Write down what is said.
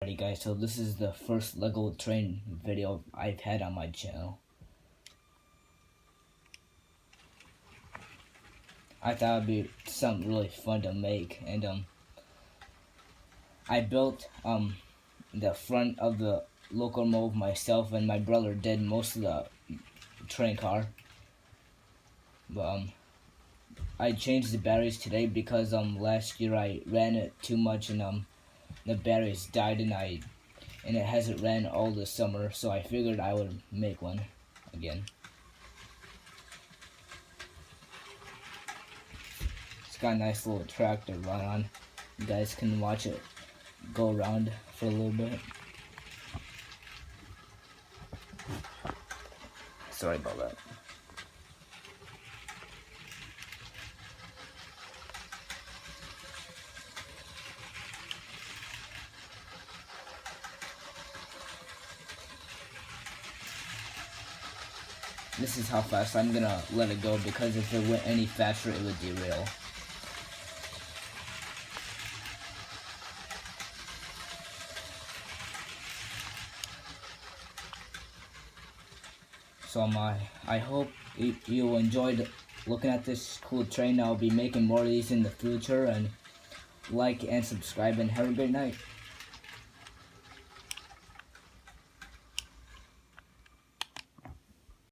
Alrighty guys, so this is the first Lego train video I've had on my channel. I thought it'd be something really fun to make, and I built the front of the locomotive myself, and my brother did most of the train car. But I changed the batteries today because last year I ran it too much and the batteries died, and it hasn't ran all this summer, so I figured I would make one again. It's got a nice little track to run on. You guys can watch it go around for a little bit. Sorry about that. This is how fast I'm gonna let it go, because if it went any faster it would derail. So I hope you enjoyed looking at this cool train. I'll be making more of these in the future, and like and subscribe and have a great night.